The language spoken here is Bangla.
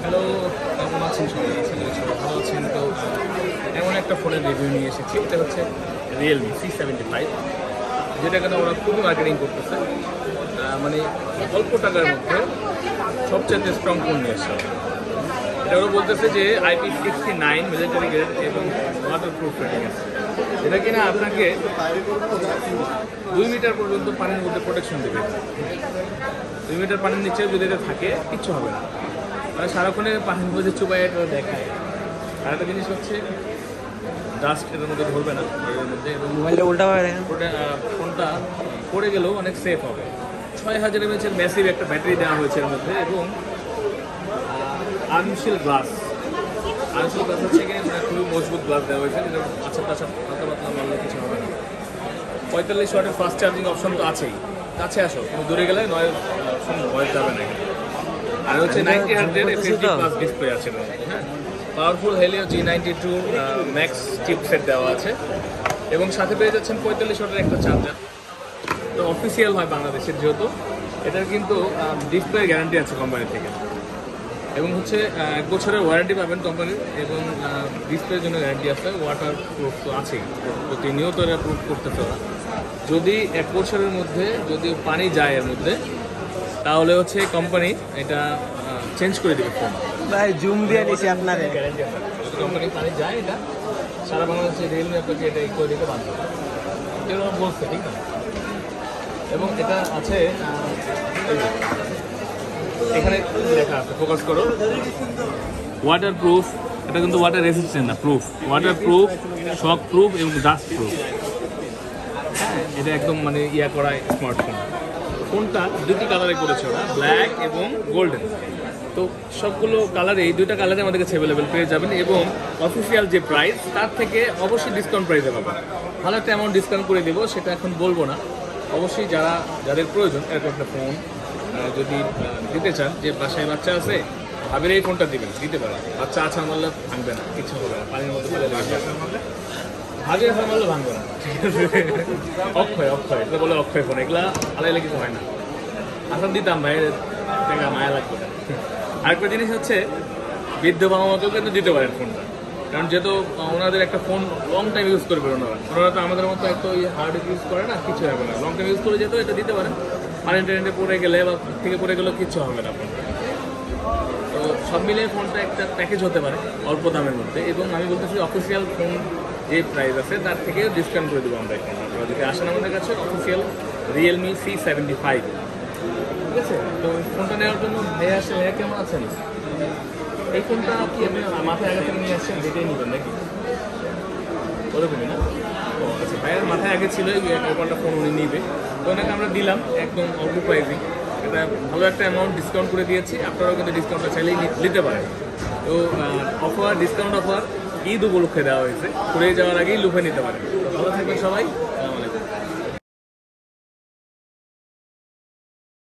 হ্যালো, কেমন আছেন সবাই? সবাই ভালো আছেন তো? এমন একটা ফোনের রিভিউ নিয়ে এসেছি, এটা হচ্ছে রিয়েলমি C75, যেটা কেন ওরা খুবই মার্কেটিং করতেছে। মানে অল্প টাকার মধ্যে সবচেয়ে স্ট্রং ফোন নিয়ে এসছে। এটা ওরা বলতেছে যে IP69 মিলিটারি গ্রেড এবং ওয়াটার প্রুফ রেটিং আছে, যেটা কিনা আপনাকে 2 মিটার পর্যন্ত পানির মধ্যে প্রোটেকশন দেবে। 2 মিটার পানির নিচে যদি এটা থাকে কিচ্ছু হবে না, মানে সারাক্ষণে পানির মধ্যে চুবাই এটা দেখায়। আর একটা জিনিস হচ্ছে ডাস্ট এর মধ্যে ধরবে না এর মধ্যে, এবং মোবাইলটা উল্টাভাবে দেখেন। ফোনটা পড়ে গেলেও অনেক সেফ হবে। 6000 mAh ম্যাসিভ একটা ব্যাটারি দেওয়া হয়েছে এর মধ্যে, এবং আর্মশিল গ্লাস হচ্ছে কি মানে খুবই মজবুত গ্লাস দেওয়া হয়েছে, যেটা আচ্ছা হালকা পাতলা মারলে কিছু হবে না। 45 ওয়াটের ফাস্ট চার্জিং অপশন তো আছেই, কাছে আসো, কিন্তু দূরে গেলে ভয়েস যাবে না। আর হচ্ছে 90 Hz ডিসপ্লে আছে, হ্যাঁ, powerful Helio G92 max chipset দেওয়া আছে, এবং সাথে পেয়ে যাচ্ছেন 45 ওয়াটের একটা চার্জার। তো অফিসিয়াল হয় বাংলাদেশের, যেহেতু এটার কিন্তু ডিসপ্লে গ্যারান্টি আছে কোম্পানি থেকে, এবং হচ্ছে 1 বছরের ওয়ারেন্টি পাবেন কোম্পানির, এবং ডিসপ্লের জন্য গ্যারান্টি আছে। ওয়াটার প্রুফ তো আছেই, প্রতিনিয়ত এটা প্রুফ করতেছে ওরা। যদি 1 বছরের মধ্যে যদি পানি যায় এর মধ্যে, তাহলে হচ্ছে কোম্পানি এটা চেঞ্জ করে দেবে ফোন। ভাই জুম দিয়ে নিছি আপনারে। গ্যারান্টি আছে, যদি কোম্পানি পানি যায় এটা সারা বাংলাদেশে রিয়েলমি আপনাকে এটা করে দিতে বাধ্য, এরকম বলছে, ঠিক না? এবং এটা আছে এখানে লেখা আছে, ফোকাস করো, ওয়াটার প্রুফ। এটা কিন্তু ওয়াটার রেজিস্ট্যান্ট না, প্রুফ, ওয়াটার প্রুফ, শক প্রুফ এবং ডাস্ট প্রুফ। হ্যাঁ, এটা একদম মানে করা স্মার্টফোন। ফোনটা দুটি কালারে করেছে ওরা, ব্ল্যাক এবং গোল্ডেন। তো সবগুলো কালারে, এই দুইটা কালারে আমাদের কাছে অ্যাভেলেবেল পেয়ে যাবেন, এবং অফিসিয়াল যে প্রাইস তার থেকে অবশ্যই ডিসকাউন্ট প্রাইসে পাবেন। ভালো একটা অ্যামাউন্ট ডিসকাউন্ট করে দেবো, সেটা এখন বলবো না। অবশ্যই যাদের প্রয়োজন এরকম একটা ফোন যদি দিতে চান, যে বাসায় বাচ্চা আছে, ভাবের এই ফোনটা দিতে পারেন। বাচ্চা আছে মারলে ভাঙবে না, কিছু হবে না, পানির মধ্যে ফেলে দেবে, ভাগে হয় মারলে ভাঙবে না। অক্ষয় এটা বলে অক্ষয় ফোন, এগুলা আলাইলে কিছু হয় না। আসাম দিতাম ভাই, টাকা মায়া লাগবে না। আরেকটা জিনিস হচ্ছে, বৃদ্ধ বাবা মাকেও কিন্তু দিতে পারেন ফোনটা, কারণ যেহেতু ওনাদের একটা ফোন লং টাইম ইউজ করবে, ওনারা তো আমাদের মতো একটা ওই হার্ড ইউজ করে না, কিছু হবে না। লং টাইম ইউজ করে যেহেতু এটা দিতে পারেন, কারেন্টে পড়ে গেলে বা থেকে পড়ে গেলেও কিচ্ছু হবে না ফোনটা। তো সব মিলিয়ে ফোনটা একটা প্যাকেজ হতে পারে অল্প দামের মধ্যে, এবং আমি বলতেছি অফিসিয়াল ফোন যে প্রাইস আছে তার থেকে ডিসকাউন্ট করে দেবো আমরা। এখন আপনারা যদি আসেন আমাদের কাছে, অফিসিয়াল রিয়েলমি C75, ঠিক আছে? তো ফোনটা নেওয়ার জন্য ভাইয়া কেমন আছেন? এই ফোনটা কি আপনি মাথায় আগে থেকে নিয়ে আসছেন, যেটাই নেবেন নাকি ওরকমই না? ও আচ্ছা, ভাইয়ের মাথায় আগে ছিল একটা ফোন উনি নিবে, তো ওনাকে আমরা দিলাম একদম অল্প প্রাইসে। এটা ভালো একটা অ্যামাউন্ট ডিসকাউন্ট করে দিয়েছি, আপনারাও কিন্তু ডিসকাউন্টটা চাইলেই নিতে পারেন। তো ডিসকাউন্ট অফার ঈদ উপলক্ষে দেওয়া হয়েছে, ঘুরে যাওয়ার আগেই লুফে নিতে পারেন। তো ভালো থাকবেন সবাই।